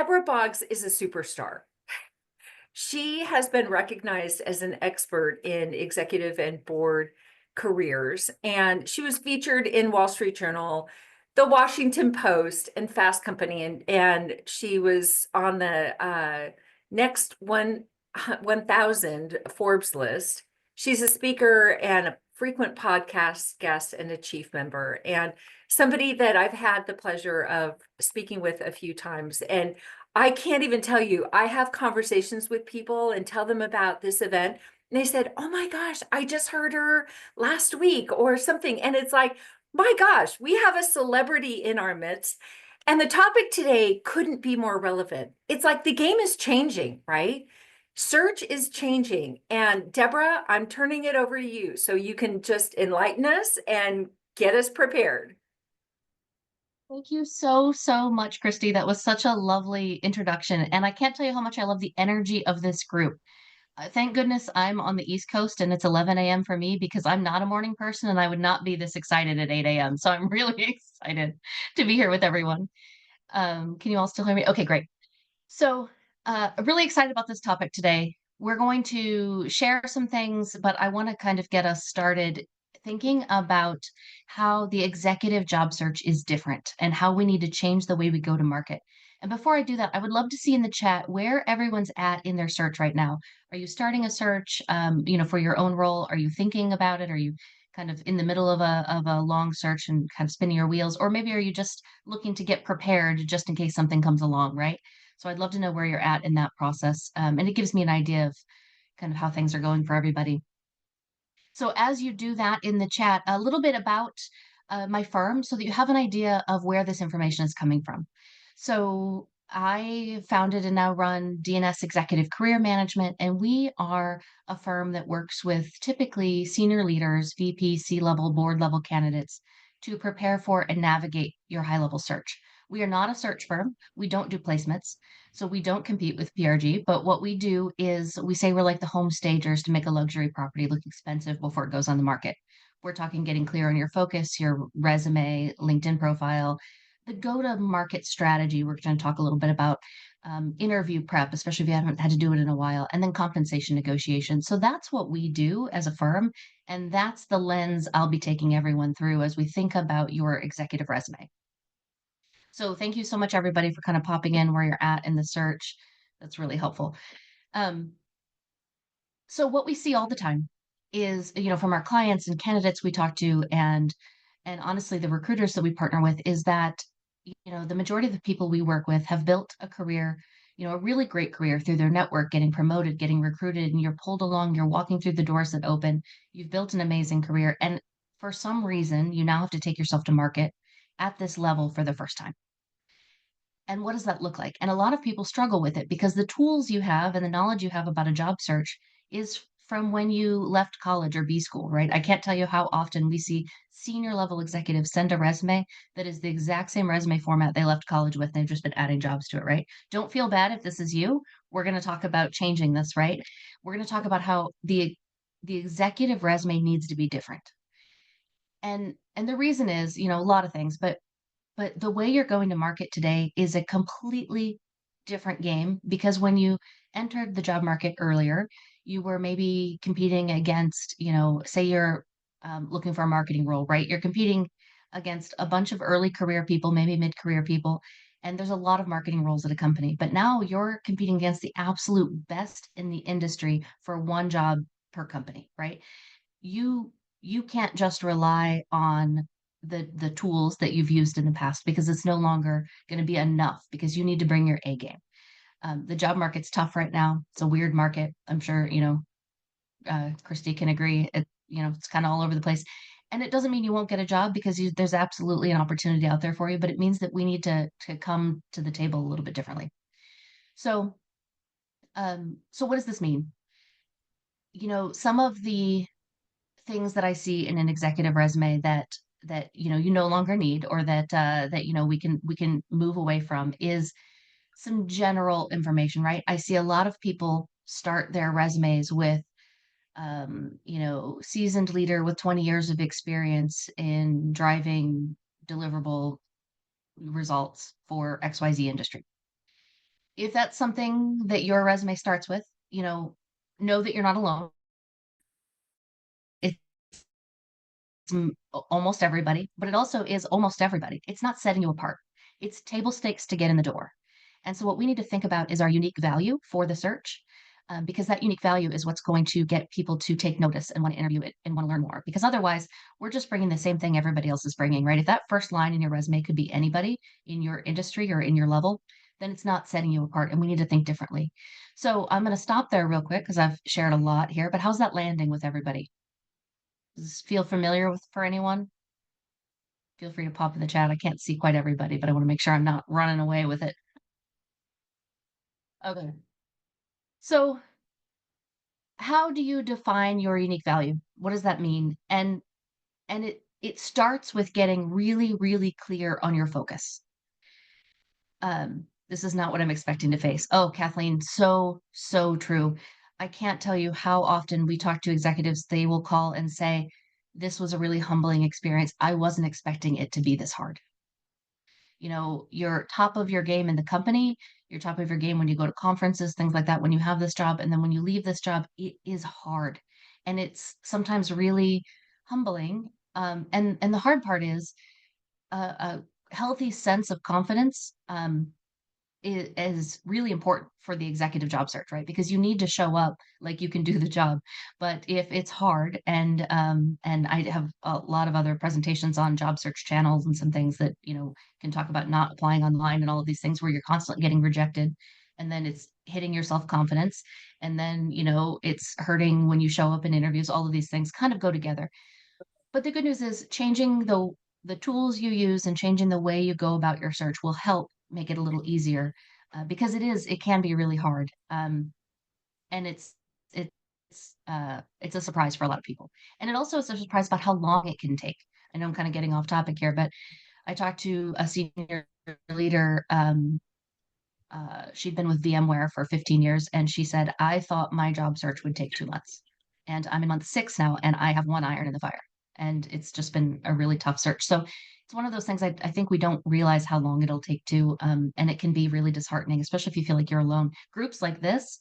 Deborah Boggs is a superstar. She has been recognized as an expert in executive and board careers, and she was featured in Wall Street Journal, the Washington Post, and Fast Company, and she was on the next 1,000 Forbes list. She's a speaker and a frequent podcast guest and a chief member, and somebody that I've had the pleasure of speaking with a few times. And I can't even tell you, I have conversations with people and tell them about this event. And they said, "Oh my gosh, I just heard her last week," or something. And it's like, my gosh, we have a celebrity in our midst. And the topic today couldn't be more relevant. It's like the game is changing, right? Search is changing. And Deborah, I'm turning it over to you so you can just enlighten us and get us prepared. Thank you so much, Christy. That was such a lovely introduction. And I can't tell you how much I love the energy of this group. Thank goodness I'm on the East Coast and it's 11 a.m. for me because I'm not a morning person and I would not be this excited at 8 a.m. So I'm really excited to be here with everyone. Can you all still hear me? Okay, great. So, I'm really excited about this topic today. We're going to share some things, but I want to kind of get us started thinking about how the executive job search is different and how we need to change the way we go to market. And before I do that, I would love to see in the chat where everyone's at in their search right now. Are you starting a search, for your own role? Are you thinking about it? Are you kind of in the middle of a long search and kind of spinning your wheels? Or maybe are you just looking to get prepared just in case something comes along, right? So I'd love to know where you're at in that process. And it gives me an idea of kind of how things are going for everybody. So as you do that in the chat, a little bit about my firm so that you have an idea of where this information is coming from. So I founded and now run DNS Executive Career Management, and we are a firm that works with typically senior leaders, VP, C-level, board level candidates to prepare for and navigate your high level search. We are not a search firm. We don't do placements. So we don't compete with PRG, but what we do is we say we're like the home stagers to make a luxury property look expensive before it goes on the market. We're talking getting clear on your focus, your resume, LinkedIn profile, the go to market strategy. We're going to talk a little bit about interview prep, especially if you haven't had to do it in a while, and then compensation negotiation. So that's what we do as a firm. And that's the lens I'll be taking everyone through as we think about your executive resume. So thank you so much, everybody, for kind of popping in where you're at in the search. That's really helpful. Um, so what we see all the time is, from our clients and candidates we talk to, and honestly, the recruiters that we partner with, is that the majority of the people we work with have built a career, a really great career through their network, getting promoted, getting recruited, and you're pulled along. You're walking through the doors that open. You've built an amazing career, and for some reason, you now have to take yourself to market at this level for the first time. And what does that look like? And a lot of people struggle with it because the tools you have and the knowledge you have about a job search is from when you left college or B school, right? I can't tell you how often we see senior level executives send a resume that is the exact same resume format they left college with. They've just been adding jobs to it, right? Don't feel bad if this is you. We're going to talk about changing this, right? We're going to talk about how the executive resume needs to be different. And the reason is, a lot of things, but the way you're going to market today is a completely different game because when you entered the job market earlier, you were maybe competing against, say you're looking for a marketing role, right? You're competing against a bunch of early career people, maybe mid career people, and there's a lot of marketing roles at a company. But now you're competing against the absolute best in the industry for one job per company, right? You can't just rely on the tools that you've used in the past because it's no longer going to be enough because you need to bring your A game. The job market's tough right now. It's a weird market. I'm sure, Christy can agree. It's kind of all over the place. And it doesn't mean you won't get a job because there's absolutely an opportunity out there for you, but it means that we need to come to the table a little bit differently. So, so what does this mean? Some of the things that I see in an executive resume that you no longer need or that we can move away from is some general information, right? I see a lot of people start their resumes with seasoned leader with 20 years of experience in driving deliverable results for XYZ industry. If that's something that your resume starts with, know that you're not alone. It's almost everybody, but it also is almost everybody. It's not setting you apart. It's table stakes to get in the door. And so what we need to think about is our unique value for the search, because that unique value is what's going to get people to take notice and want to interview it and want to learn more. Because otherwise, we're just bringing the same thing everybody else is bringing, right? If that first line in your resume could be anybody in your industry or in your level, then it's not setting you apart. And we need to think differently. So I'm going to stop there real quick because I've shared a lot here, but how's that landing with everybody? Does this feel familiar with for anyone? Feel free to pop in the chat. I can't see quite everybody, but I want to make sure I'm not running away with it. Okay. So, how do you define your unique value? What does that mean? And it starts with getting really, really clear on your focus. This is not what I'm expecting to face. Oh, Kathleen, so true. I can't tell you how often we talk to executives, they will call and say, this was a really humbling experience. I wasn't expecting it to be this hard. You're top of your game in the company, you're top of your game when you go to conferences, things like that, when you have this job. And then when you leave this job, it is hard. And it's sometimes really humbling. And the hard part is a healthy sense of confidence. Is really important for the executive job search, right? Because you need to show up like you can do the job. But if it's hard, and I have a lot of other presentations on job search channels and some things that can talk about not applying online and all of these things where you're constantly getting rejected, and then it's hitting your self confidence, and then it's hurting when you show up in interviews. All of these things kind of go together. But the good news is changing the tools you use and changing the way you go about your search will help make it a little easier, because it can be really hard. And it's a surprise for a lot of people. And it also is a surprise about how long it can take. I know I'm kind of getting off topic here, but I talked to a senior leader. She'd been with VMware for 15 years, and she said, I thought my job search would take 2 months. And I'm in month 6 now, and I have one iron in the fire. And it's just been a really tough search. So it's one of those things I think we don't realize how long it'll take to, and it can be really disheartening, especially if you feel like you're alone. Groups like this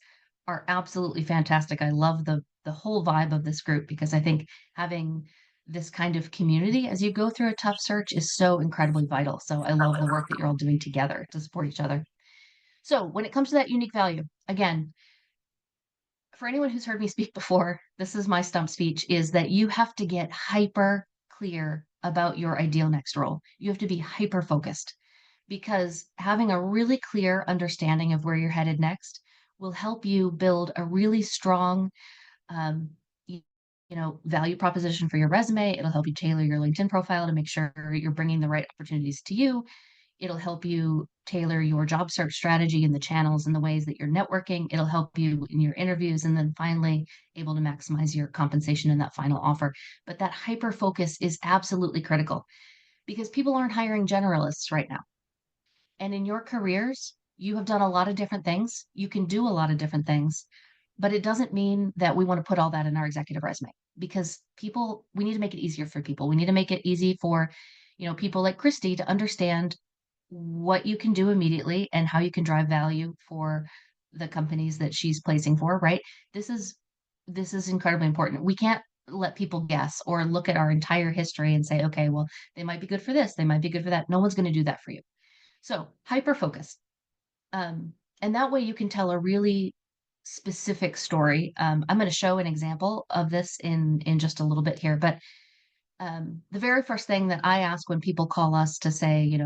are absolutely fantastic. I love the whole vibe of this group because I think having this kind of community as you go through a tough search is so incredibly vital. So I love the work that you're all doing together to support each other. So when it comes to that unique value, again, for anyone who's heard me speak before, this is my stump speech, is that you have to get hyper clear about your ideal next role. You have to be hyper focused because having a really clear understanding of where you're headed next will help you build a really strong um, y- value proposition for your resume. It'll help you tailor your LinkedIn profile to make sure you're bringing the right opportunities to you. It'll help you tailor your job search strategy and the channels and the ways that you're networking. It'll help you in your interviews and then finally able to maximize your compensation in that final offer. But that hyper focus is absolutely critical because people aren't hiring generalists right now. And in your careers, you have done a lot of different things. You can do a lot of different things, but it doesn't mean that we want to put all that in our executive resume because we need to make it easier for people. We need to make it easy for, people like Christy to understand what you can do immediately and how you can drive value for the companies that she's placing for, right? This is incredibly important. We can't let people guess or look at our entire history and say, okay, well, they might be good for this, they might be good for that. No one's going to do that for you. So hyper focus. Um, and that way you can tell a really specific story. I'm going to show an example of this in just a little bit here, but the very first thing that I ask when people call us to say,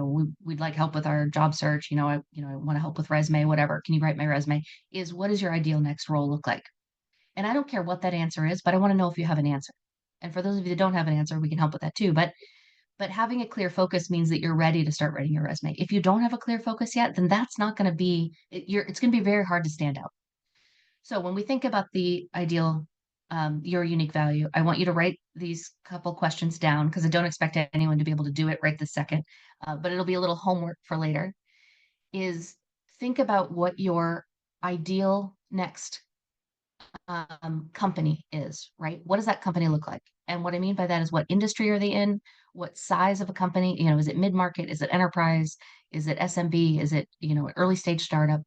we'd like help with our job search, I want to help with resume, whatever. Can you write my resume? Is what does your ideal next role look like? And I don't care what that answer is, but I want to know if you have an answer. And for those of you that don't have an answer, we can help with that too. But having a clear focus means that you're ready to start writing your resume. If you don't have a clear focus yet, then that's not going to be it's going to be very hard to stand out. So when we think about the ideal, your unique value, I want you to write these couple questions down because I don't expect anyone to be able to do it right this second, but it'll be a little homework for later. Is think about what your ideal next company is, right? What does that company look like? And what I mean by that is what industry are they in? What size of a company? Is it mid market? Is it enterprise? Is it SMB? Is it an early stage startup?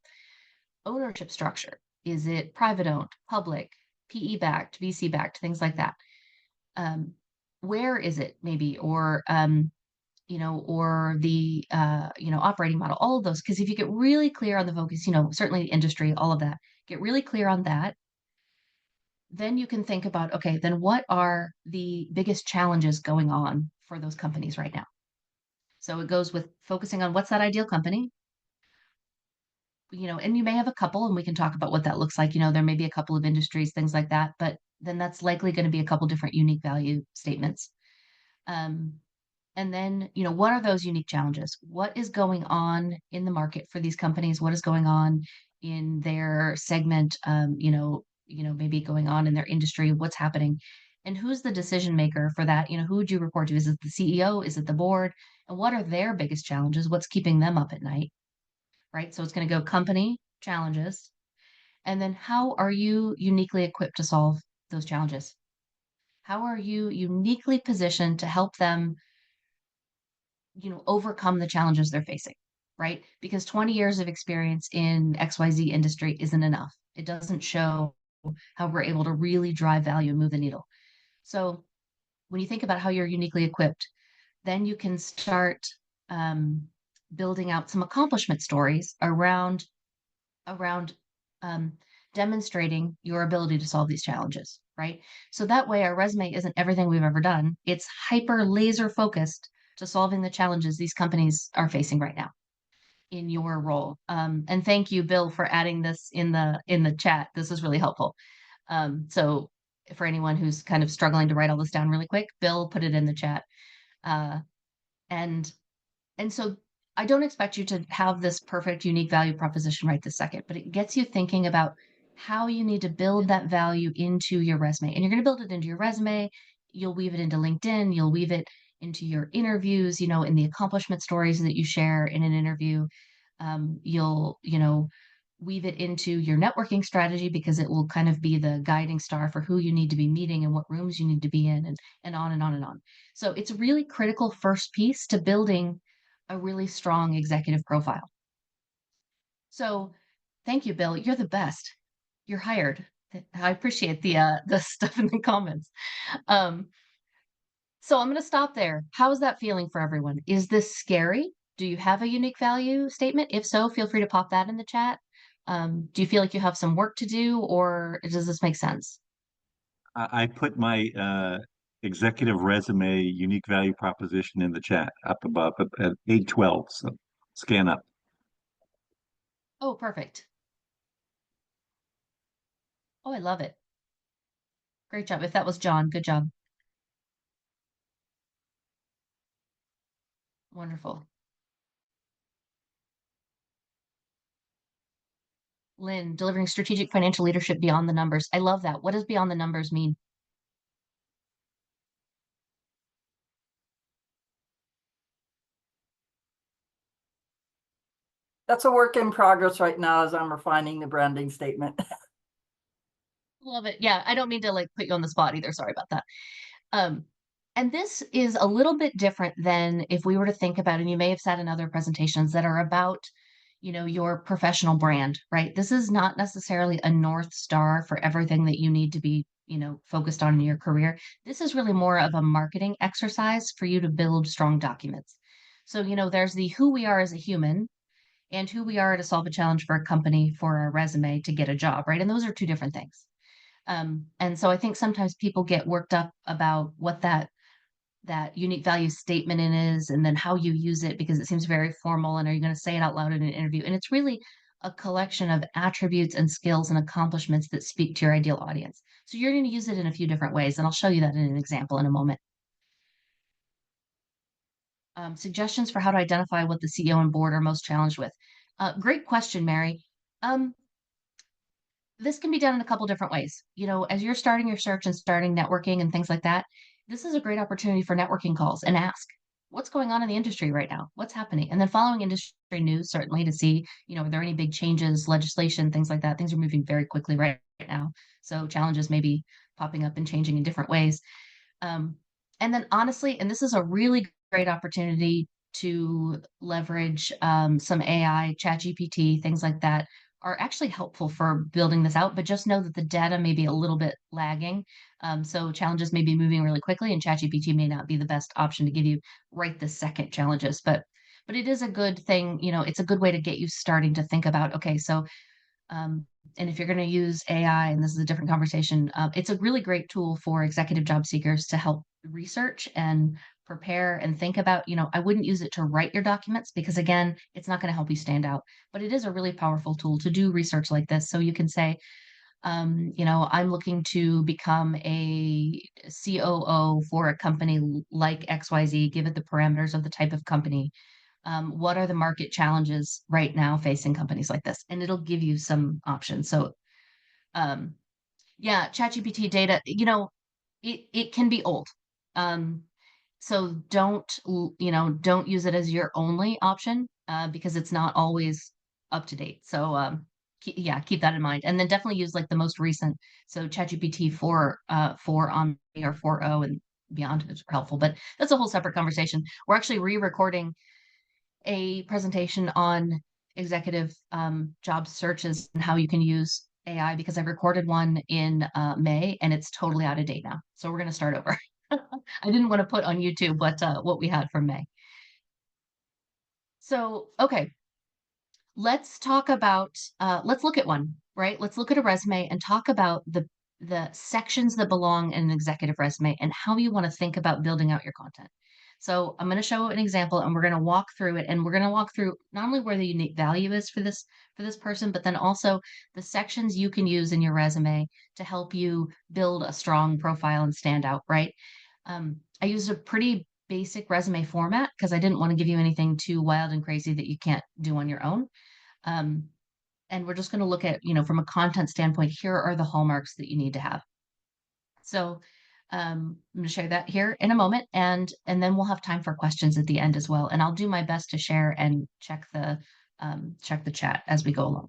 ownership structure? Is it private owned, public, PE backed, VC backed, things like that? Um, where is it maybe, or or the operating model, all of those. Because if you get really clear on the focus, certainly the industry, all of that, get really clear on that, then you can think about, okay, then what are the biggest challenges going on for those companies right now? So it goes with focusing on what's that ideal company, and you may have a couple, and we can talk about what that looks like. There may be a couple of industries, things like that, but then that's likely going to be a couple different unique value statements. Um, and then, what are those unique challenges? What is going on in the market for these companies? What is going on in their segment? Maybe going on in their industry. What's happening? And who's the decision maker for that? Who would you report to? Is it the CEO? Is it the board? And what are their biggest challenges? What's keeping them up at night? Right? So it's going to go company challenges. And then how are you uniquely equipped to solve those challenges? How are you uniquely positioned to help them, overcome the challenges they're facing? Right? Because 20 years of experience in XYZ industry isn't enough. It doesn't show how we're able to really drive value and move the needle. So when you think about how you're uniquely equipped, then you can start um, building out some accomplishment stories around um, demonstrating your ability to solve these challenges, right? So that way, our resume isn't everything we've ever done. It's hyper laser focused to solving the challenges these companies are facing right now in your role. And thank you, Bill, for adding this in the chat. This is really helpful. So for anyone who's kind of struggling to write all this down really quick, Bill put it in the chat. Uh, and and so I don't expect you to have this perfect unique value proposition right this second, but it gets you thinking about how you need to build that value into your resume. And you're going to build it into your resume. You'll weave it into LinkedIn. You'll weave it into your interviews, in the accomplishment stories that you share in an interview. You'll, weave it into your networking strategy because it will kind of be the guiding star for who you need to be meeting and what rooms you need to be in and on and on and on. So it's a really critical first piece to building a really strong executive profile. So thank you, Bill. You're the best. You're hired. I appreciate the stuff in the comments. Um, so I'm going to stop there. How is that feeling for everyone? Is this scary? Do you have a unique value statement? If so, feel free to pop that in the chat. Do you feel like you have some work to do, or does this make sense? I put my executive resume unique value proposition in the chat up above at 812. So scan up. Oh, perfect. Oh, I love it. Great job. If that was John, good job. Wonderful. Lynn, delivering strategic financial leadership beyond the numbers. I love that. What does beyond the numbers mean? That's a work in progress right now as I'm refining the branding statement. Love it. Yeah, I don't mean to like put you on the spot either. Sorry about that. Um, and this is a little bit different than if we were to think about, and you may have sat in other presentations that are about, your professional brand, right? This is not necessarily a North Star for everything that you need to be, focused on in your career. This is really more of a marketing exercise for you to build strong documents. So, there's the who we are as a human and who we are to solve a challenge for a company for our resume to get a job, right? And those are two different things. And so I think sometimes people get worked up about what that unique value statement in is and then how you use it because it seems very formal and are you going to say it out loud in an interview? And it's really a collection of attributes and skills and accomplishments that speak to your ideal audience. So you're going to use it in a few different ways, and I'll show you that in an example in a moment. Suggestions for how to identify what the CEO and board are most challenged with. Great question, Mary. Um, this can be done in a couple different ways. As you're starting your search and starting networking and things like that, this is a great opportunity for networking calls and ask what's going on in the industry right now? What's happening? And then following industry news, certainly to see, are there any big changes, legislation, things like that? Things are moving very quickly right now. So challenges may be popping up and changing in different ways. Um, and then honestly, and this is a really great opportunity to leverage some AI, chat GPT, things like that are actually helpful for building this out, but just know that the data may be a little bit lagging. So challenges may be moving really quickly, and ChatGPT may not be the best option to give you right this second challenges. But it is a good thing, it's a good way to get you starting to think about, okay, so um, and if you're going to use AI, and this is a different conversation, it's a really great tool for executive job seekers to help research and prepare and think about. I wouldn't use it to write your documents because, again, it's not going to help you stand out. But it is a really powerful tool to do research like this. So you can say, I'm looking to become a COO for a company like XYZ, give it the parameters of the type of company. What are the market challenges right now facing companies like this? And it'll give you some options. So, um, yeah, ChatGPT data, it can be old. Um, so don't use it as your only option because it's not always up to date. So, keep that in mind. And then definitely use like the most recent. So ChatGPT 4 on or 4.0 and beyond is helpful, but that's a whole separate conversation. We're actually re-recording a presentation on executive job searches and how you can use AI because I recorded one in May and it's totally out of date now. So we're going to start over. I didn't want to put on YouTube what we had from May. So, okay, let's talk about, let's look at one, right? Let's look at a resume and talk about the sections that belong in an executive resume and how you want to think about building out your content. So I'm going to show an example and we're going to walk through it, and we're going to walk through not only where the unique value is for this person, but then also the sections you can use in your resume to help you build a strong profile and stand out, right? I used a pretty basic resume format because I didn't want to give you anything too wild and crazy that you can't do on your own. Um, and we're just going to look at, from a content standpoint, here are the hallmarks that you need to have. So I'm going to share that here in a moment, and then we'll have time for questions at the end as well. And I'll do my best to share and check the chat as we go along.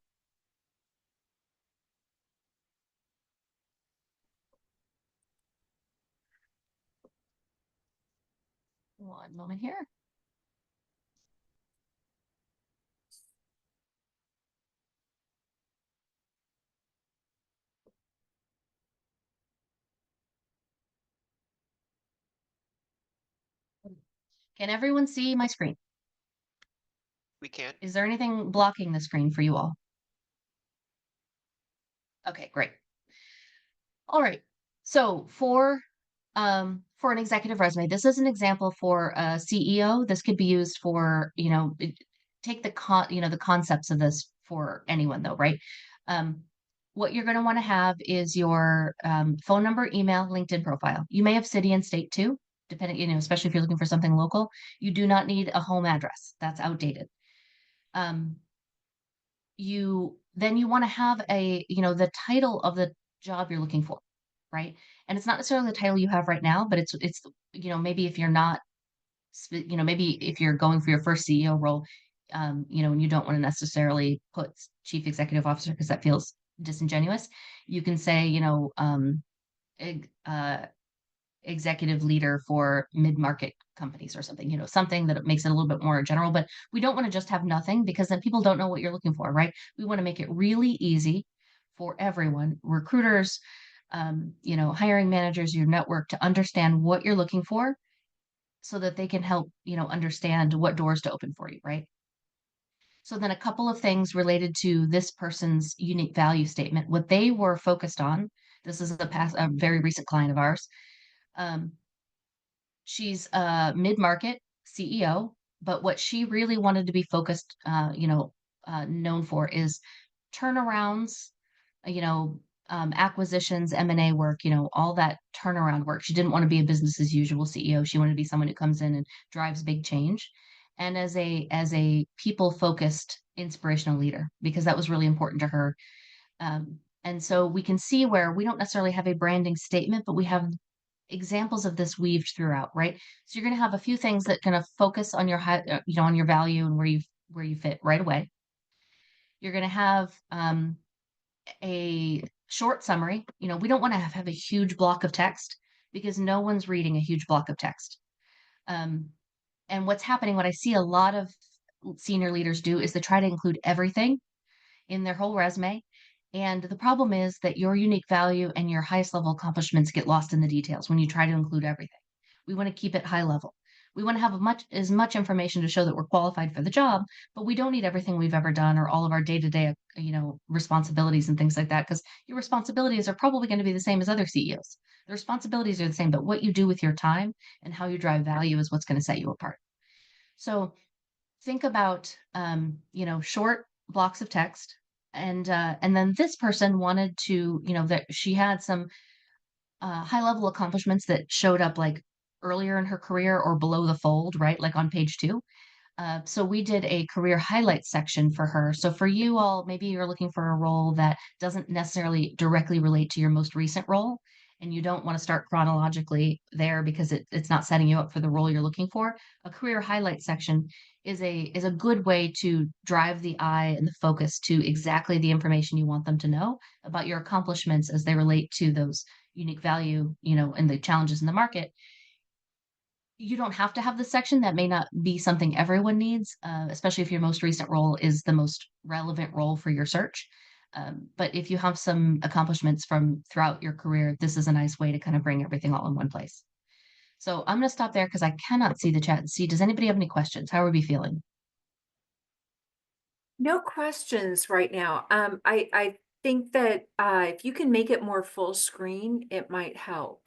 One moment here. Can everyone see my screen? We can. Is there anything blocking the screen for you all? Okay, great. All right. So for an executive resume, this is an example for a CEO. This could be used for, take the concepts of this for anyone though, right? What you're going to want to have is your phone number, email, LinkedIn profile. You may have city and state too, depending, especially if you're looking for something local. You do not need a home address. That's outdated. You want to have the title of the job you're looking for, right? And it's not necessarily the title you have right now, but it's maybe if you're not maybe if you're going for your first CEO role, and you don't want to necessarily put chief executive officer because that feels disingenuous, you can say executive leader for mid-market companies or something, something that makes it a little bit more general. But we don't want to just have nothing because then people don't know what you're looking for, right? We want to make it really easy for everyone, recruiters, hiring managers, your network, to understand what you're looking for so that they can help, understand what doors to open for you, right? So then a couple of things related to this person's unique value statement, what they were focused on. This is a very recent client of ours. She's a mid-market CEO, but what she really wanted to be focused, known for is turnarounds, acquisitions, M&A work, all that turnaround work. She didn't want to be a business as usual CEO. She wanted to be someone who comes in and drives big change. And as a people-focused inspirational leader, because that was really important to her. And so we can see where we don't necessarily have a branding statement, but we have examples of this weaved throughout, right? So you're going to have a few things that kind of focus on your on your value and where you fit right away. You're going to have a short summary. We don't want to have a huge block of text because no one's reading a huge block of text. And what's happening, what I see a lot of senior leaders do is they try to include everything in their whole resume. And the problem is that your unique value and your highest level accomplishments get lost in the details when you try to include everything. We want to keep it high level. We want to have as much information to show that we're qualified for the job, but we don't need everything we've ever done or all of our day-to-day, responsibilities and things like that, because your responsibilities are probably going to be the same as other CEOs. The responsibilities are the same, but what you do with your time and how you drive value is what's going to set you apart. So think about, short blocks of text. And then this person wanted to, that she had some high level accomplishments that showed up like earlier in her career or below the fold, right? Like on page 2. So we did a career highlights section for her. So for you all, maybe you're looking for a role that doesn't necessarily directly relate to your most recent role, and you don't want to start chronologically there because it's not setting you up for the role you're looking for. A career highlights section is a good way to drive the eye and the focus to exactly the information you want them to know about your accomplishments as they relate to those unique value, and the challenges in the market. You don't have to have the section. That may not be something everyone needs, especially if your most recent role is the most relevant role for your search. But if you have some accomplishments from throughout your career, this is a nice way to kind of bring everything all in one place. So I'm going to stop there because I cannot see the chat and see. Does anybody have any questions? How are we feeling? No questions right now. I think that if you can make it more full screen, it might help.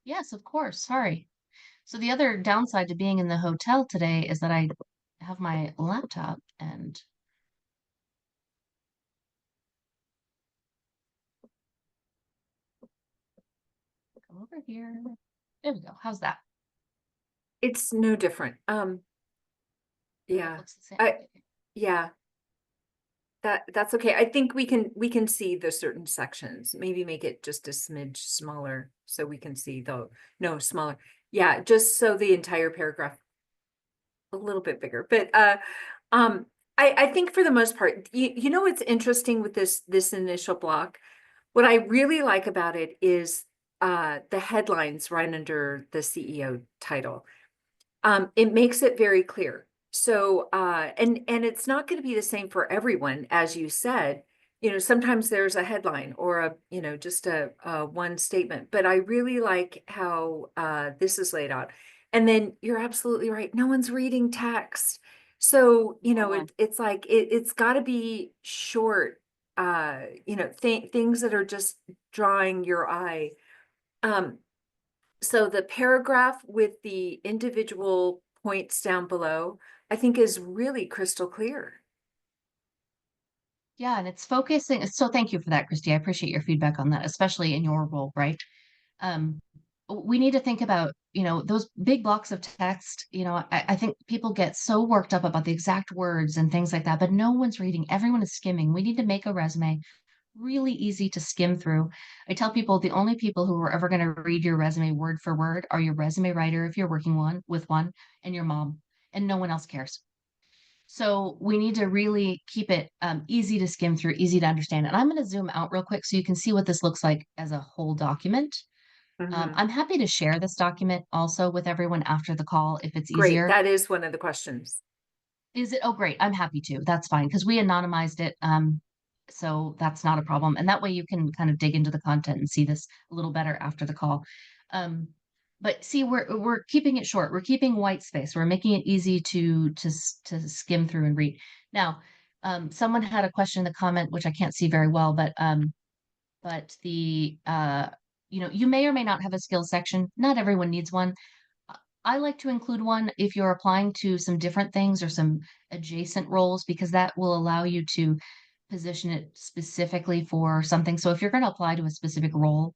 Yes, of course. Sorry. So the other downside to being in the hotel today is that I have my laptop and come over here. There we go. How's that? It's no different. Yeah, Looks the same. I yeah, that's okay. I think we can see the certain sections. Maybe make it just a smidge smaller so we can see no, smaller. Yeah, just so the entire paragraph a little bit bigger. But um I think for the most part, you know what's interesting with this initial block? What I really like about it is the headlines right under the CEO title. It makes it very clear. So and it's not going to be the same for everyone, as you said. Sometimes there's a headline or just a one statement, but I really like how this is laid out. And then you're absolutely right. No one's reading text. So, it's like it's got to be short, things that are just drawing your eye. So the paragraph with the individual points down below, I think is really crystal clear. Yeah, and it's focusing. So thank you for that, Christy. I appreciate your feedback on that, especially in your role, right? Um, we need to think about, those big blocks of text. I think people get so worked up about the exact words and things like that, but no one's reading. Everyone is skimming. We need to make a resume really easy to skim through. I tell people the only people who are ever going to read your resume word for word are your resume writer, if you're working with one, and your mom, and no one else cares. So we need to really keep it easy to skim through, easy to understand. And I'm going to zoom out real quick so you can see what this looks like as a whole document. I'm happy to share this document also with everyone after the call if it's Great. easier. That is one of the questions. Is it? Oh, great. I'm happy to. That's fine because we anonymized it. So that's not a problem. And that way you can kind of dig into the content and see this a little better after the call. Um, but see, we're keeping it short. We're keeping white space. We're making it easy to skim through and read. Now, someone had a question in the comment, which I can't see very well, but the you may or may not have a skills section. Not everyone needs one. I like to include one if you're applying to some different things or some adjacent roles because that will allow you to position it specifically for something. So if you're going to apply to a specific role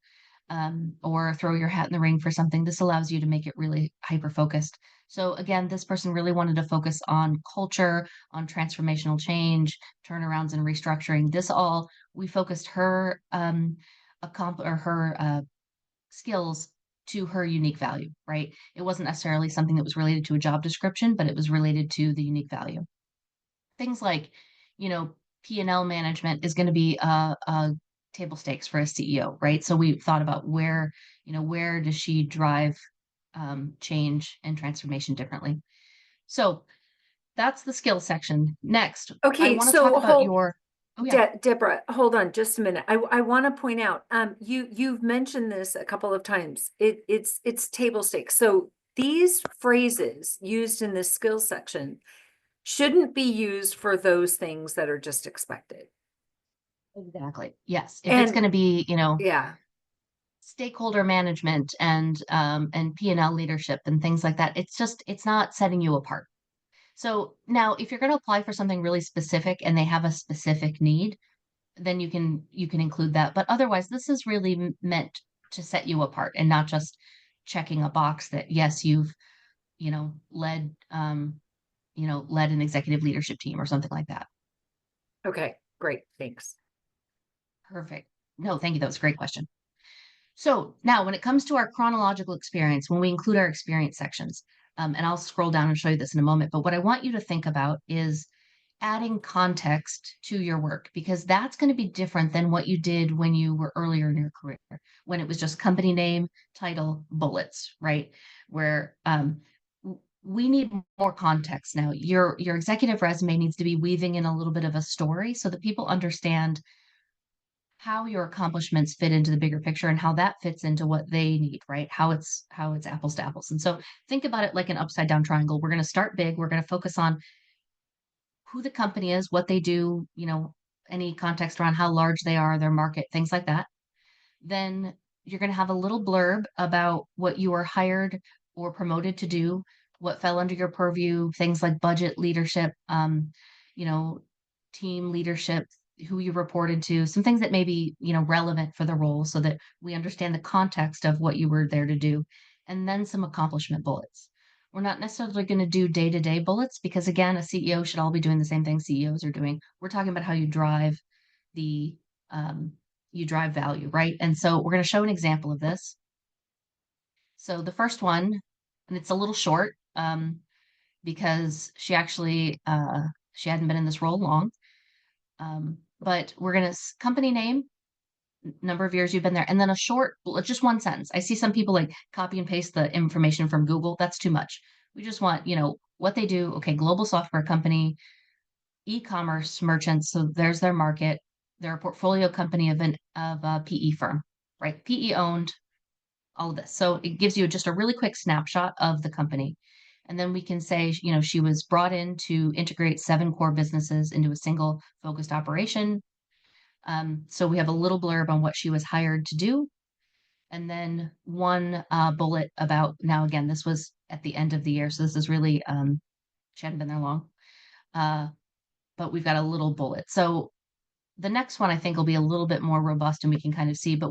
or throw your hat in the ring for something, this allows you to make it really hyper focused. So again, this person really wanted to focus on culture, on transformational change, turnarounds and restructuring. We focused her skills to her unique value, right? It wasn't necessarily something that was related to a job description, but it was related to the unique value. Things like, P&L management is going to be a table stakes for a CEO, right? So we thought about where does she drive change and transformation differently? So that's the skill section. Next, I Okay, want to so talk about your. Oh, yeah. Deborah, hold on just a minute. I want to point out, you've mentioned this a couple of times. It's table stakes. So these phrases used in this skills section shouldn't be used for those things that are just expected. Exactly. Yes. If it's And going to be, yeah, stakeholder management and P&L leadership and things like that, it's not setting you apart. So now if you're going to apply for something really specific and they have a specific need, then you can include that. But otherwise, this is really meant to set you apart and not just checking a box that yes, you've, led led an executive leadership team or something like that. okay, great, thanks. Perfect. No, thank you. That was a great question. So now when it comes to our chronological experience, when we include our experience sections, and I'll scroll down and show you this in a moment, but what I want you to think about is adding context to your work, because that's going to be different than what you did when you were earlier in your career, when it was just company name, title, bullets, right? Where we need more context now. Your executive resume needs to be weaving in a little bit of a story so that people understand how your accomplishments fit into the bigger picture and how that fits into what they need, right? How it's apples to apples. And so think about it like an upside down triangle. We're going to start big. We're going to focus on who the company is, what they do, any context around how large they are, their market, things like that. Then you're going to have a little blurb about what you were hired or promoted to do, what fell under your purview, things like budget leadership, you know, team leadership, who you reported to, some things that may be, relevant for the role so that we understand the context of what you were there to do, and then some accomplishment bullets. We're not necessarily going to do day-to-day bullets because again, a CEO should all be doing the same thing CEOs are doing. We're talking about how the you drive value, right? And so we're going to show an example of this. So the first one, and it's a little short because she actually she hadn't been in this role long. But we're going to company name, number of years you've been there, and then a short, just one sentence. I see some people like copy and paste the information from Google. That's too much. We just want, what they do. Okay, global software company, e-commerce merchants. So there's their market. They're a portfolio company of a PE firm, right? PE owned, all of this. So it gives you just a really quick snapshot of the company. And then we can say, she was brought in to integrate 7 core businesses into a single focused operation. So we have a little blurb on what she was hired to do. And then one bullet about, now again, this was at the end of the year. So this is really, she hadn't been there long. But we've got a little bullet. So the next one I think will be a little bit more robust and we can kind of see, but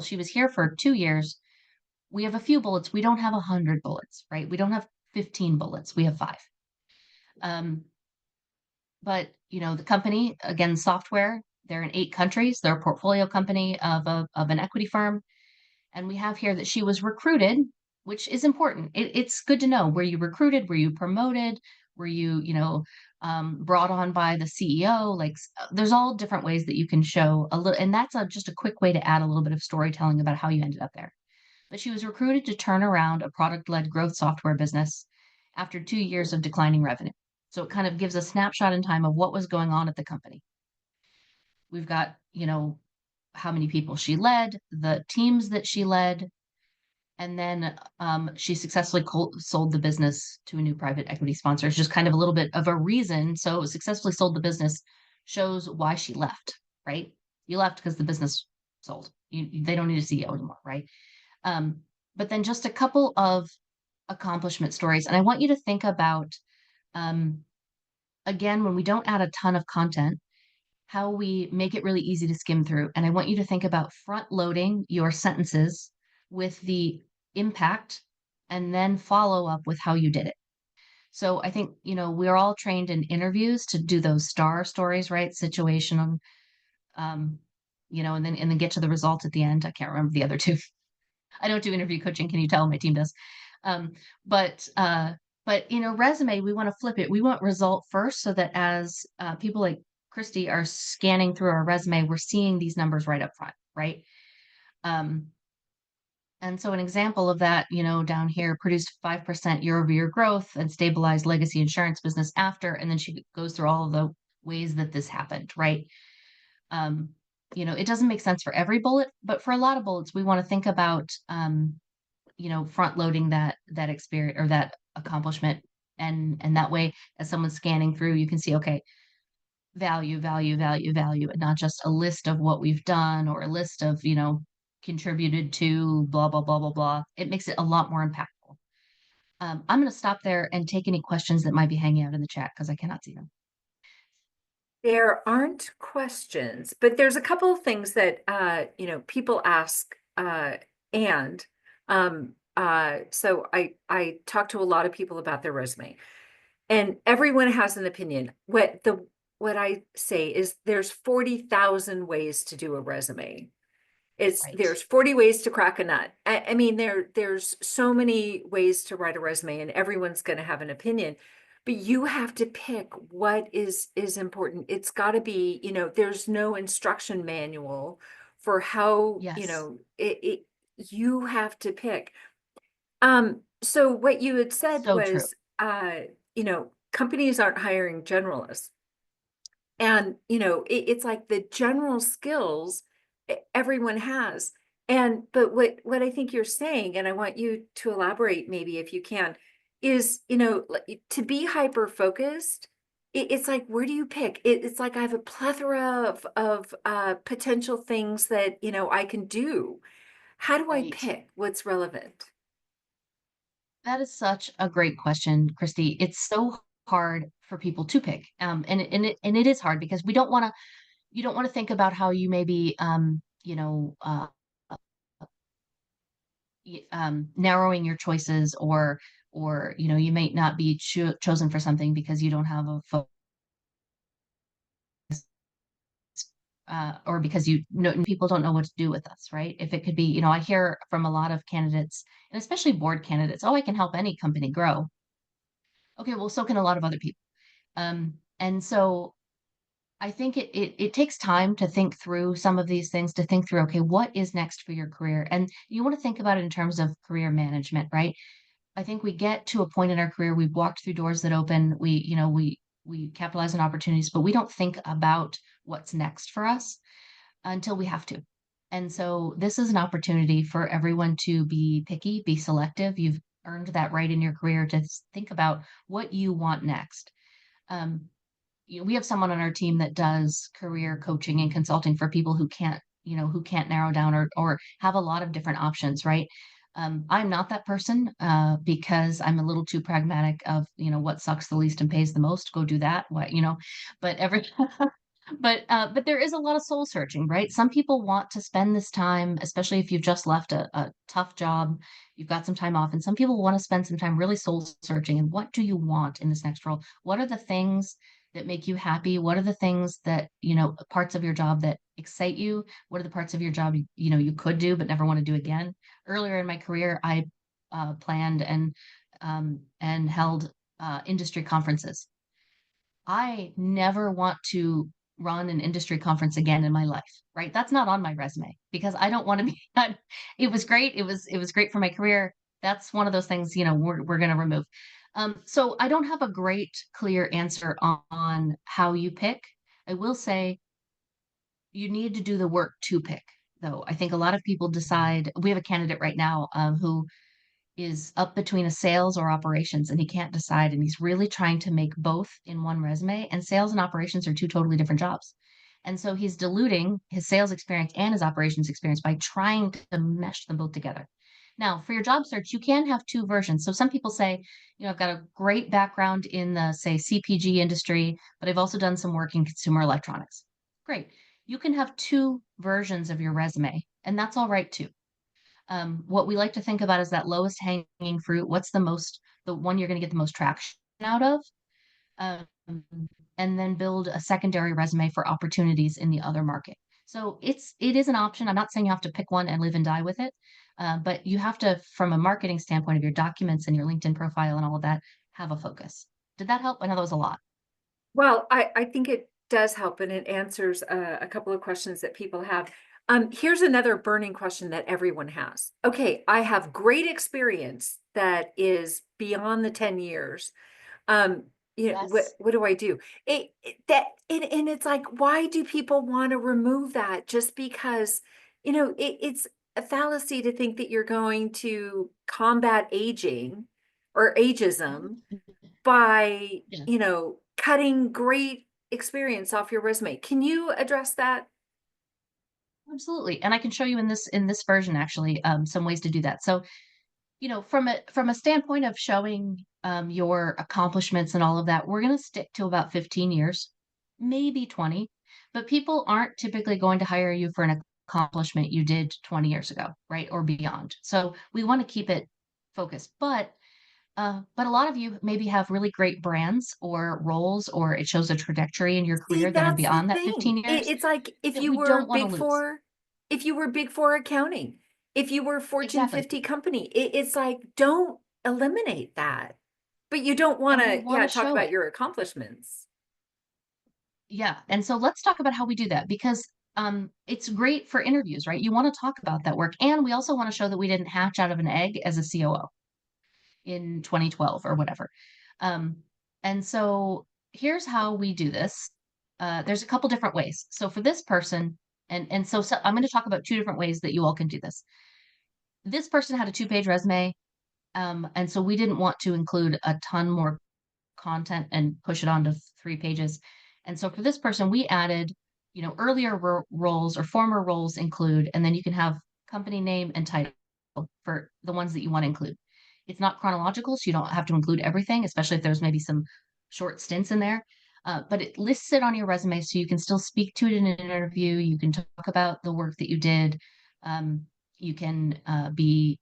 she was here for 2 years. We have a few bullets. We don't have 100 bullets, right? We don't have 15 bullets. We have 5. But the company, again, software, they're in 8 countries. They're a portfolio company of an equity firm. And we have here that she was recruited, which is important. It's good to know. Were you recruited? Were you promoted? Were you, brought on by the CEO? Like, there's all different ways that you can show a little, and that's just a quick way to add a little bit of storytelling about how you ended up there. But she was recruited to turn around a product-led growth software business after 2 years of declining revenue. So it kind of gives a snapshot in time of what was going on at the company. We've got, how many people she led, the teams that she led, and then she successfully sold the business to a new private equity sponsor. It's just kind of a little bit of a reason. So successfully sold the business shows why she left, right? You left because the business sold. They don't need a CEO anymore, right? But then just a couple of accomplishment stories. And I want you to think about, again, when we don't add a ton of content, how we make it really easy to skim through. And I want you to think about front loading your sentences with the impact and then follow up with how you did it. So I think, we're all trained in interviews to do those star stories, right? Situational, and then get to the result at the end. I can't remember the other 2. I don't do interview coaching. Can you tell? My team does. But resume, we want to flip it. We want result first so that as people like Christy are scanning through our resume, we're seeing these numbers right up front, right? And so an example of that, down here, produced 5% year-over-year growth and stabilized legacy insurance business after, and then she goes through all of the ways that this happened, right? It doesn't make sense for every bullet, but for a lot of bullets, we want to think about, front loading that experience or that accomplishment. And that way, as someone's scanning through, you can see, okay, value, value, value, value, and not just a list of what we've done or a list of, contributed to blah, blah, blah, blah, blah. It makes it a lot more impactful. I'm going to stop there and take any questions that might be hanging out in the chat because I cannot see them. There aren't questions, but there's a couple of things that people ask, and so I talk to a lot of people about their resume, and everyone has an opinion. What I say is there's 40,000 ways to do a resume. Right. There's 40 ways to crack a nut. I mean, there's so many ways to write a resume, and everyone's going to have an opinion. But you have to pick what is important. It's got to be, there's no instruction manual for how, Yes. you have to pick. So what you had said So true. was, companies aren't hiring generalists. And, it's like the general skills everyone has. But what I think you're saying, and I want you to elaborate maybe if you can, is, to be hyper focused, it's like, where do you pick? It's like I have a plethora of potential things that, I can do. How do I Right. pick what's relevant? That is such a great question, Christy. It's so hard for people to pick. And it is hard because you don't want to think about how you maybe narrowing your choices, or you may not be chosen for something because you don't have a focus, or because people don't know what to do with us, right? If it could be, I hear from a lot of candidates, and especially board candidates, oh, I can help any company grow. Okay, well, so can a lot of other people. And so I think it takes time to think through some of these things, to think through, okay, what is next for your career? And you want to think about it in terms of career management, right? I think we get to a point in our career, we've walked through doors that open, we capitalize on opportunities, but we don't think about what's next for us until we have to. And so this is an opportunity for everyone to be picky, be selective. You've earned that right in your career to think about what you want next. Um, we have someone on our team that does career coaching and consulting for people who can't narrow down, or have a lot of different options, right? I'm not that person, because I'm a little too pragmatic of, what sucks the least and pays the most, go do that. But but there is a lot of soul searching, right? Some people want to spend this time, especially if you've just left a tough job, you've got some time off, and some people want to spend some time really soul searching. And what do you want in this next role? What are the things that make you happy? What are the things that, parts of your job that excite you? What are the parts of your job, you could do but never want to do again? Earlier in my career, I planned and held industry conferences. I never want to run an industry conference again in my life, right? That's not on my resume because I don't want to be. It was great. It was great for my career. That's one of those things, we're going to remove. So I don't have a great clear answer on how you pick. I will say you need to do the work to pick, though. I think a lot of people decide. We have a candidate right now, who is up between a sales or operations, and he can't decide, and he's really trying to make both in one resume, and sales and operations are two totally different jobs. And so he's diluting his sales experience and his operations experience by trying to mesh them both together. Now, for your job search, you can have two versions. So some people say, I've got a great background in the, say, CPG industry, but I've also done some work in consumer electronics. Great. You can have two versions of your resume, and that's all right too. What we like to think about is that lowest hanging fruit. What's the one you're going to get the most traction out of? Um, and then build a secondary resume for opportunities in the other market. So it is an option. I'm not saying you have to pick one and live and die with it, but you have to, from a marketing standpoint of your documents and your LinkedIn profile and all of that, have a focus. Did that help? I know that was a lot. Well, I think it does help, and it answers a couple of questions that people have. Here's another burning question that everyone has. Okay, I have great experience that is beyond the 10 years. Yes. what do I do? And it's like, why do people want to remove that just because, it's a fallacy to think that you're going to combat aging or ageism by, Yeah. cutting great experience off your resume. Can you address that? Absolutely. And I can show you in this version actually some ways to do that. So, from a standpoint of showing your accomplishments and all of that, we're going to stick to about 15 years, maybe 20. But people aren't typically going to hire you for an accomplishment you did 20 years ago, right? Or beyond. So we want to keep it focused. But a lot of you maybe have really great brands or roles, or it shows a trajectory in your See, career that are that's the beyond that 15 thing. years It's like that we don't want to lose. If you were Big Four accounting, if you were Fortune Exactly. 50 company, it's like, don't eliminate that. But you don't want And we to, want yeah, to talk show about it. your accomplishments. Yeah. And so let's talk about how we do that because it's great for interviews, right? You want to talk about that work. And we also want to show that we didn't hatch out of an egg as a COO in 2012 or whatever. Um, and so here's how we do this. There's a couple different ways. So for this person, so I'm going to talk about two different ways that you all can do this. This person had a 2-page resume. And so we didn't want to include a ton more content and push it onto 3 pages. And so for this person, we added, earlier roles or former roles include, and then you can have company name and title for the ones that you want to include. It's not chronological, so you don't have to include everything, especially if there's maybe some short stints in there. But it lists it on your resume so you can still speak to it in an interview. You can talk about the work that you did. You can be,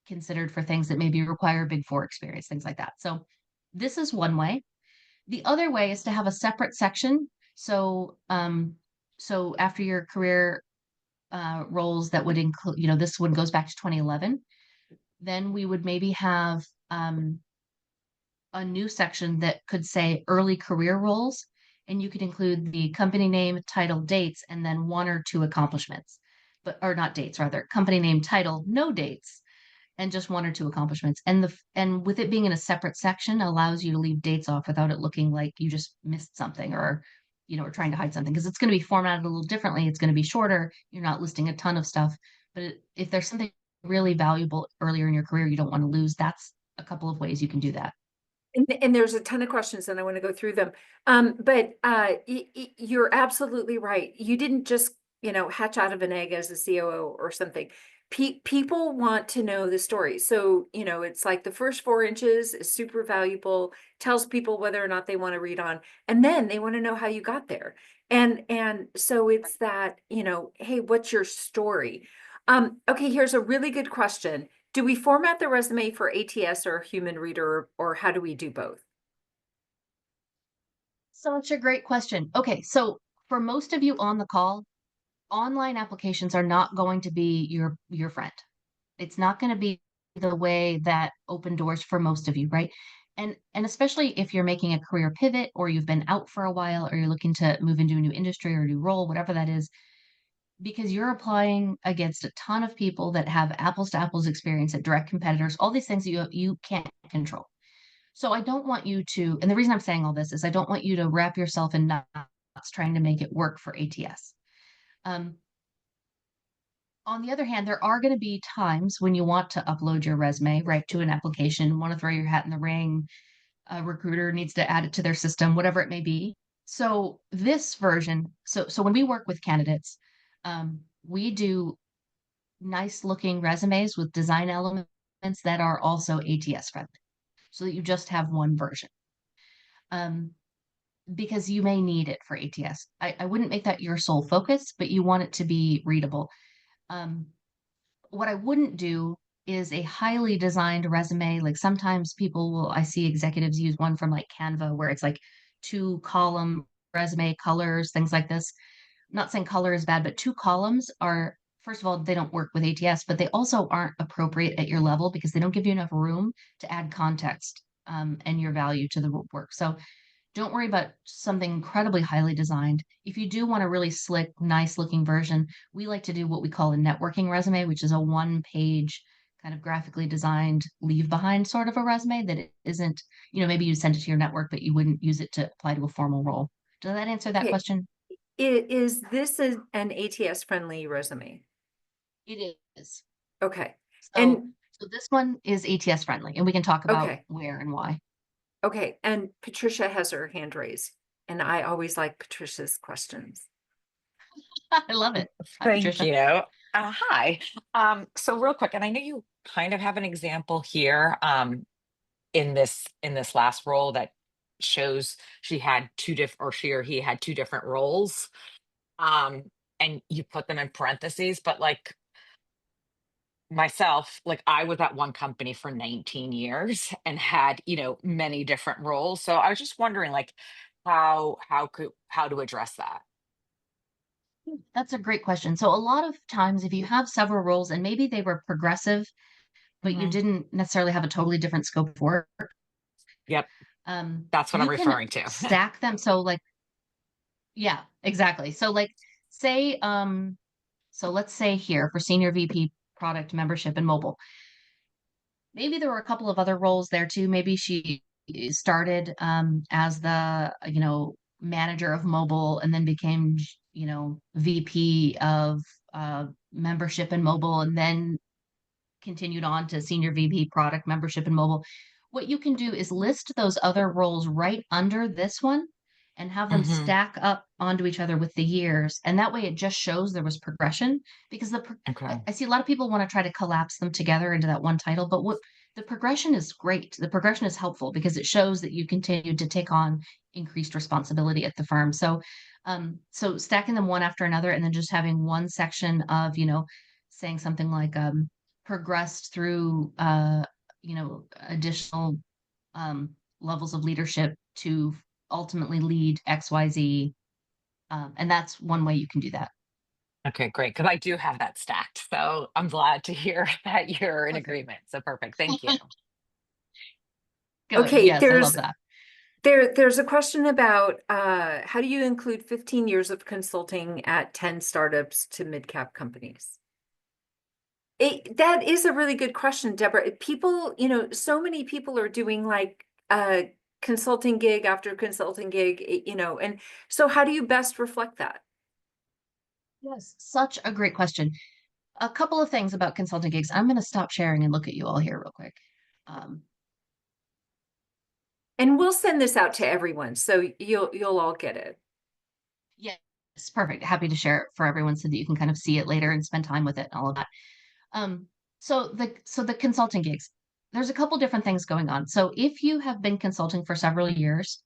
considered for things that maybe require Big Four experience, things like that. So this is one way. The other way is to have a separate section. So after your career roles that would include, this one goes back to 2011. Then we would maybe have a new section that could say early career roles, and you could include the company name, title, dates, and then 1 or 2 accomplishments, or not dates, rather company name, title, no dates, and just 1 or 2 accomplishments. And with it being in a separate section allows you to leave dates off without it looking like you just missed something or trying to hide something because it's going to be formatted a little differently. It's going to be shorter. You're not listing a ton of stuff. But if there's something really valuable earlier in your career you don't want to lose, that's a couple of ways you can do that. And there's a ton of questions and I want to go through them. But you're absolutely right. You didn't just, hatch out of an egg as a COO or something. People want to know the story. So, it's like the first 4 inches is super valuable, tells people whether or not they want to read on, and then they want to know how you got there. And so it's that, hey, what's your story? Okay, here's a really good question. Do we format the resume for ATS or human reader, or how do we do both? Such a great question. Okay, so for most of you on the call, online applications are not going to be your friend. It's not going to be the way that open doors for most of you, right? And especially if you're making a career pivot or you've been out for a while or you're looking to move into a new industry or a new role, whatever that is, because you're applying against a ton of people that have apples to apples experience at direct competitors, all these things you can't control. So I don't want you to, and the reason I'm saying all this is I don't want you to wrap yourself in knots trying to make it work for ATS. Um, on the other hand, there are going to be times when you want to upload your resume right to an application, want to throw your hat in the ring, a recruiter needs to add it to their system, whatever it may be. So this version, so when we work with candidates, we do nice looking resumes with design elements that are also ATS friendly, so that you just have one version. Because you may need it for ATS. I wouldn't make that your sole focus, but you want it to be readable. Um, what I wouldn't do is a highly designed resume. Like sometimes I see executives use one from like Canva where it's like 2-column resume colors, things like this. I'm not saying color is bad, but 2 columns are, first of all, they don't work with ATS, but they also aren't appropriate at your level because they don't give you enough room to add context and your value to the work. So don't worry about something incredibly highly designed. If you do want a really slick, nice looking version, we like to do what we call a networking resume, which is a 1-page kind of graphically designed leave behind sort of a resume that it isn't, maybe you send it to your network, but you wouldn't use it to apply to a formal role. Does that answer that Okay. question? Is this an ATS friendly resume? It is. Okay. So, And so this one is ATS friendly, and we can talk about okay. where and why. Okay. And Patricia has her hand raised, and I always like Patricia's questions. I love it. Hi, Thank Patricia. you. Hi. So real quick, and I know you kind of have an example here in this last role that shows she had she or he had two different roles. Um, and you put them in parentheses, but like myself, like I was at one company for 19 years and had, many different roles. So I was just wondering like how to address that. That's a great question. So a lot of times if you have several roles and maybe they were progressive, but you Mhm. didn't necessarily have a totally different scope of work, Yep, that's what I'm you can referring to. stack them. So like, yeah, exactly. So like say, so let's say here for senior VP product membership and mobile, maybe there were a couple of other roles there too. Maybe she started as the, manager of mobile and then became, VP of membership and mobile and then continued on to senior VP product membership and mobile. What you can do is list those other roles right under this one and have them Hmm. stack up onto each other with the years. And that way it just shows there was progression because Okay. I see a lot of people want to try to collapse them together into that one title, but what the progression is great. The progression is helpful because it shows that you continue to take on increased responsibility at the firm. So stacking them one after another and then just having one section of, saying something like, progressed through additional levels of leadership to ultimately lead XYZ. And that's one way you can do that. Okay, great. Because I do have that stacked. So I'm glad to hear that you're in Perfect. agreement. So perfect. Thank you. Good. Okay, Yes, I love that. there's a question about how do you include 15 years of consulting at 10 startups to mid-cap companies? That is a really good question, Deborah. People, so many people are doing like consulting gig after consulting gig, and so how do you best reflect that? Yes, such a great question. A couple of things about consulting gigs. I'm going to stop sharing and look at you all here real quick. Um, And we'll send this out to everyone, so you'll all get it. yes, perfect. Happy to share it for everyone so that you can kind of see it later and spend time with it and all of that. Um, so the consulting gigs, there's a couple different things going on. So if you have been consulting for several years,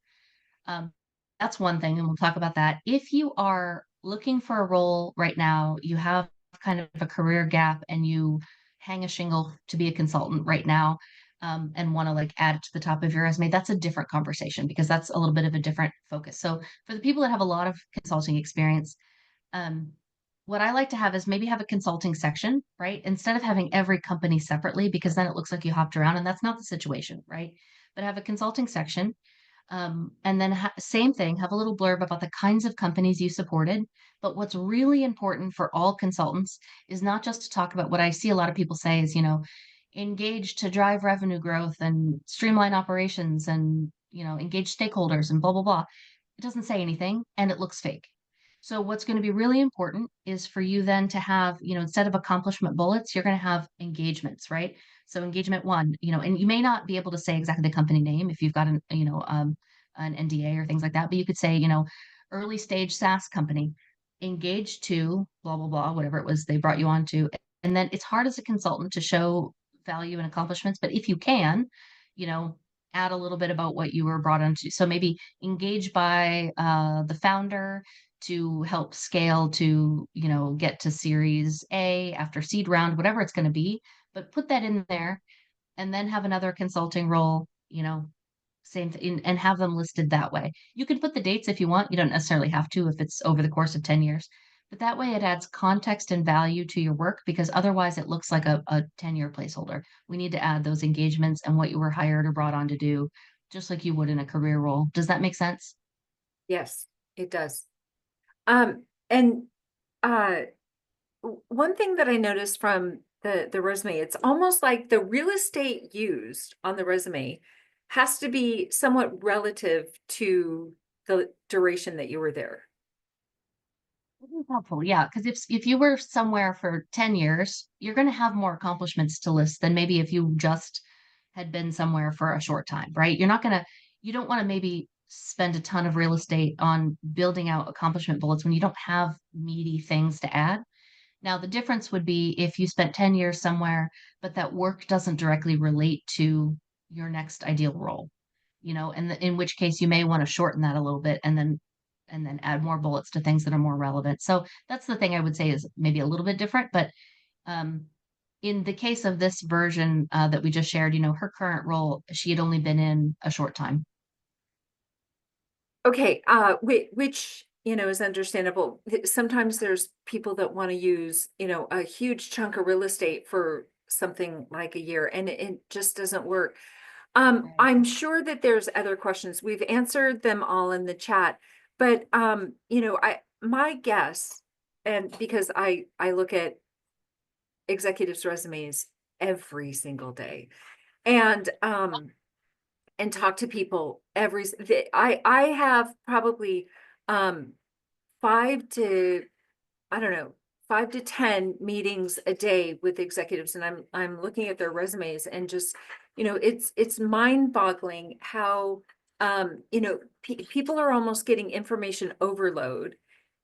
um, that's one thing, and we'll talk about that. If you are looking for a role right now, you have kind of a career gap and you hang a shingle to be a consultant right now, and want to like add it to the top of your resume, that's a different conversation because that's a little bit of a different focus. So for the people that have a lot of consulting experience, um, what I like to have is maybe have a consulting section, right? Instead of having every company separately, because then it looks like you hopped around and that's not the situation, right? But have a consulting section. And then same thing, have a little blurb about the kinds of companies you supported. But what's really important for all consultants is not just to talk about what I see a lot of people say is, engage to drive revenue growth and streamline operations and, engage stakeholders and blah, blah, blah. It doesn't say anything and it looks fake. So what's going to be really important is for you then to have, instead of accomplishment bullets, you're going to have engagements, right? So engagement one, and you may not be able to say exactly the company name if you've got an NDA or things like that, but you could say, early stage SaaS company, engage to blah, blah, blah, whatever it was they brought you on to. And then it's hard as a consultant to show value and accomplishments, but if you can, you know, add a little bit about what you were brought on to. So maybe engage by the founder to help scale to, get to series A after seed round, whatever it's going to be, but put that in there and then have another consulting role, same thing, and have them listed that way. You can put the dates if you want. You don't necessarily have to if it's over the course of 10 years. But that way it adds context and value to your work because otherwise it looks like a 10-year placeholder. We need to add those engagements and what you were hired or brought on to do, just like you would in a career role. Does that make sense? Yes, it does. And one thing that I noticed from the resume. It's almost like the real estate used on the resume has to be somewhat relative to the duration that you were there. Really helpful, yeah, because if you were somewhere for 10 years, you're gonna have more accomplishments to list than maybe if you just had been somewhere for a short time, right? You don't wanna maybe spend a ton of real estate on building out accomplishment bullets when you don't have meaty things to add. Now, the difference would be if you spent 10 years somewhere, but that work doesn't directly relate to your next ideal role, and in which case you may want to shorten that a little bit and then add more bullets to things that are more relevant. So that's the thing I would say is maybe a little bit different, but um, in the case of this version that we just shared, her current role, she had only been in a short time. Okay, which, is understandable. Sometimes there's people that want to use, a huge chunk of real estate for something like a year, and it just doesn't work. Right. I'm sure that there's other questions. We've answered them all in the chat, but my guess, and because I look at executives' resumes every single day, and talk to people I have probably um 5 to, I don't know, 5 to 10 meetings a day with executives, and I'm looking at their resumes, and just, it's mind-boggling how people are almost getting information overload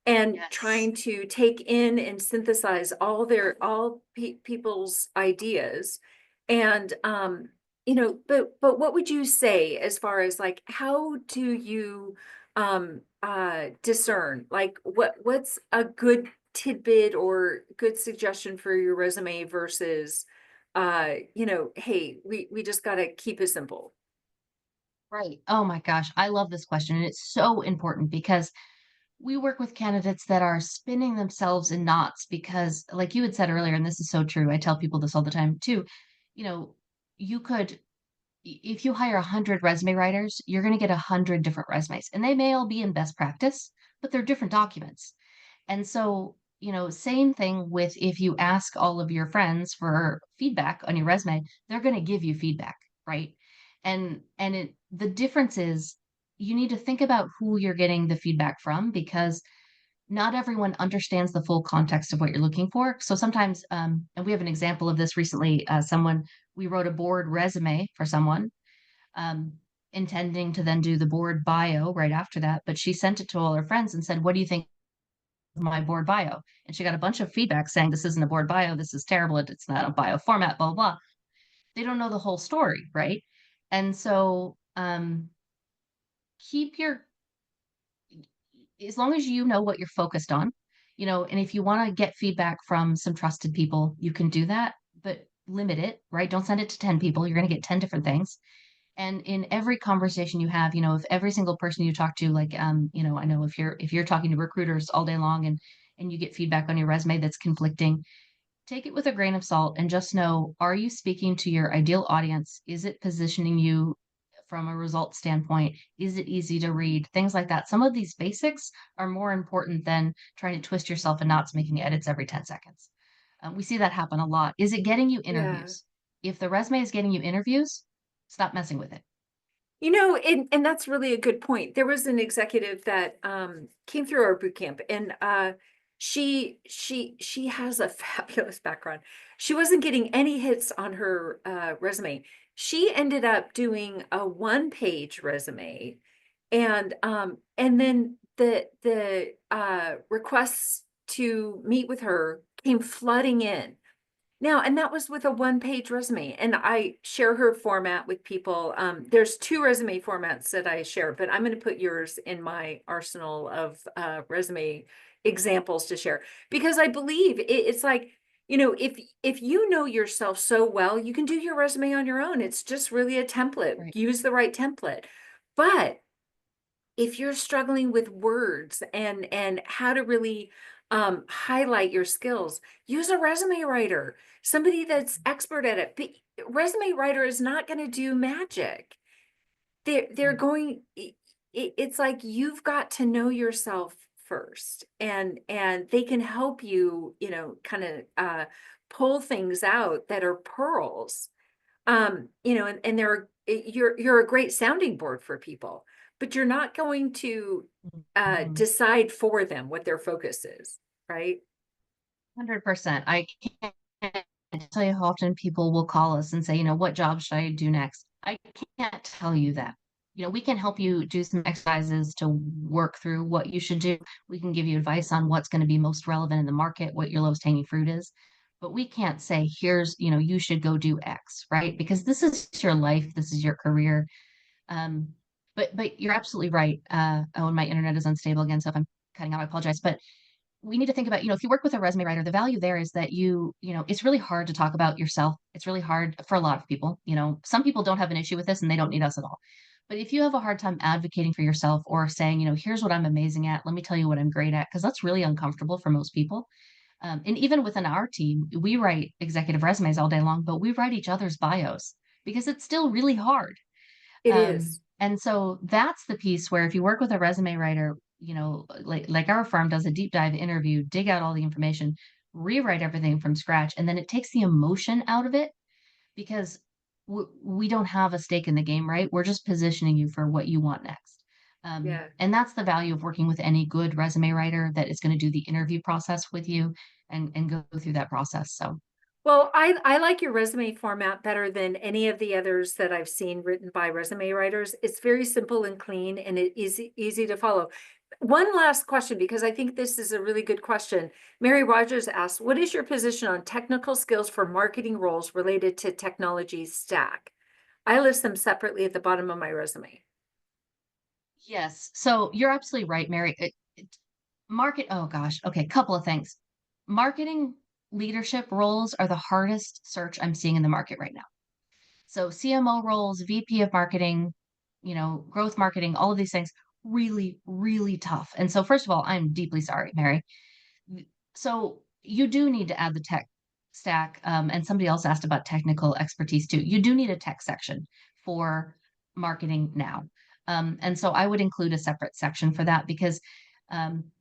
and Yes. trying to take in and synthesize all people's ideas. And but what would you say as far as like, how do you discern, like, what's a good tidbit or good suggestion for your resume versus hey, we just got to keep it simple. Right. Oh my gosh, I love this question. And it's so important because we work with candidates that are spinning themselves in knots because, like you had said earlier, and this is so true, I tell people this all the time too, you know, you could, if you hire 100 resume writers, you're going to get 100 different resumes, and they may all be in best practice, but they're different documents. And so, same thing with if you ask all of your friends for feedback on your resume, they're going to give you feedback, right? The difference is you need to think about who you're getting the feedback from because not everyone understands the full context of what you're looking for. So sometimes, and we have an example of this recently. We wrote a board resume for someone, um, intending to then do the board bio right after that. But she sent it to all her friends and said, "What do you think of my board bio?" And she got a bunch of feedback saying, "This isn't a board bio. This is terrible. It's not a bio format, blah, blah, blah." They don't know the whole story, right? And so, keep your as long as you know what you're focused on, and if you want to get feedback from some trusted people, you can do that, but limit it, right? Don't send it to 10 people. You're going to get 10 different things. And in every conversation you have, if every single person you talk to, like, I know if you're talking to recruiters all day long and you get feedback on your resume that's conflicting, take it with a grain of salt and just know, are you speaking to your ideal audience? Is it positioning you from a result standpoint? Is it easy to read? Things like that. Some of these basics are more important than trying to twist yourself in knots making edits every 10 seconds. We see that happen a lot. Is it getting you Yeah. interviews? If the resume is getting you interviews, stop messing with it. And that's really a good point. There was an executive that came through our boot camp, and she has a fabulous background. She wasn't getting any hits on her resume. She ended up doing a one-page resume, and then the requests to meet with her came flooding in. Now, and that was with a one-page resume, and I share her format with people. There's 2 resume formats that I share, but I'm going to put yours in my arsenal of resume examples to share, because I believe it's like, if you know yourself so well, you can do your resume on your own. It's just really a template. Right. Use the right template. But if you're struggling with words and how to really highlight your skills, use a resume writer, somebody that's expert at it. Resume writer is not going to do magic. They're Right. going, it's like you've got to know yourself first, and they can help you, kind of pull things out that are pearls. You know, and you're a great sounding board for people, but you're not going to Mhm. decide for them what their focus is, right? 100%. I can't tell you how often people will call us and say, what job should I do next? I can't tell you that. We can help you do some exercises to work through what you should do. We can give you advice on what's going to be most relevant in the market, what your lowest hanging fruit is. But we can't say, here's, you should go do X, right? Because this is your life, this is your career. Um, but you're absolutely right. Oh, and my internet is unstable again, so if I'm cutting out, I apologize. But we need to think about, if you work with a resume writer, the value there is that it's really hard to talk about yourself. It's really hard for a lot of people. Some people don't have an issue with this and they don't need us at all. But if you have a hard time advocating for yourself or saying, here's what I'm amazing at, let me tell you what I'm great at, because that's really uncomfortable for most people. And even within our team, we write executive resumes all day long, but we write each other's bios because it's still really hard. It is. And so that's the piece where if you work with a resume writer, like our firm does a deep dive interview, dig out all the information, rewrite everything from scratch, and then it takes the emotion out of it because we don't have a stake in the game, right? We're just positioning you for what you want next. Yeah. And that's the value of working with any good resume writer that is going to do the interview process with you and go through that process. So Well, I like your resume format better than any of the others that I've seen written by resume writers. It's very simple and clean and it is easy to follow. One last question, because I think this is a really good question. Mary Rogers asked, what is your position on technical skills for marketing roles related to technology stack? I list them separately at the bottom of my resume. yes, so you're absolutely right, Mary. Oh gosh, okay, couple of things. Marketing leadership roles are the hardest search I'm seeing in the market right now. So CMO roles, VP of marketing, growth marketing, all of these things, really, really tough. And so first of all, I'm deeply sorry, Mary. So you do need to add the tech stack. And somebody else asked about technical expertise too. You do need a tech section for marketing now. And so I would include a separate section for that because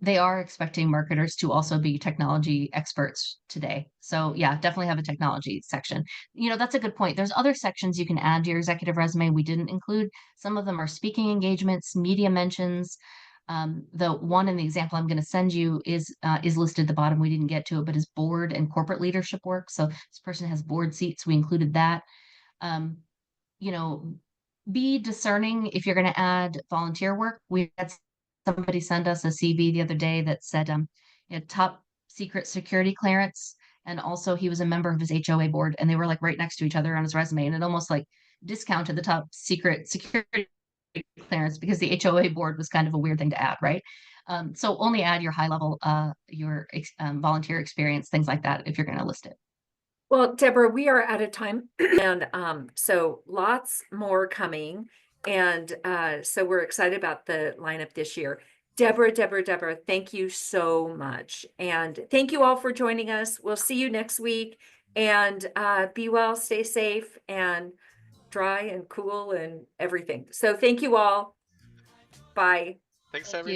they are expecting marketers to also be technology experts today. So yeah, definitely have a technology section. That's a good point. There's other sections you can add to your executive resume we didn't include. Some of them are speaking engagements, media mentions. The one in the example I'm going to send you is listed at the bottom. We didn't get to it, but is board and corporate leadership work. So this person has board seats. We included that. Um, you know, be discerning if you're going to add volunteer work. We had somebody send us a CV the other day that said top secret security clearance, and also he was a member of his HOA board, and they were like right next to each other on his resume, and it almost like discounted the top secret security clearance because the HOA board was kind of a weird thing to add, right? So only add your high level, your volunteer experience, things like that, if you're going to list it. Well, Deborah, we are out of time and so lots more coming. And so we're excited about the lineup this year. Deborah, thank you so much. And thank you all for joining us. We'll see you next week. And be well, stay safe, and dry and cool and everything. So thank you all. Bye. Thanks, Thank everyone. you.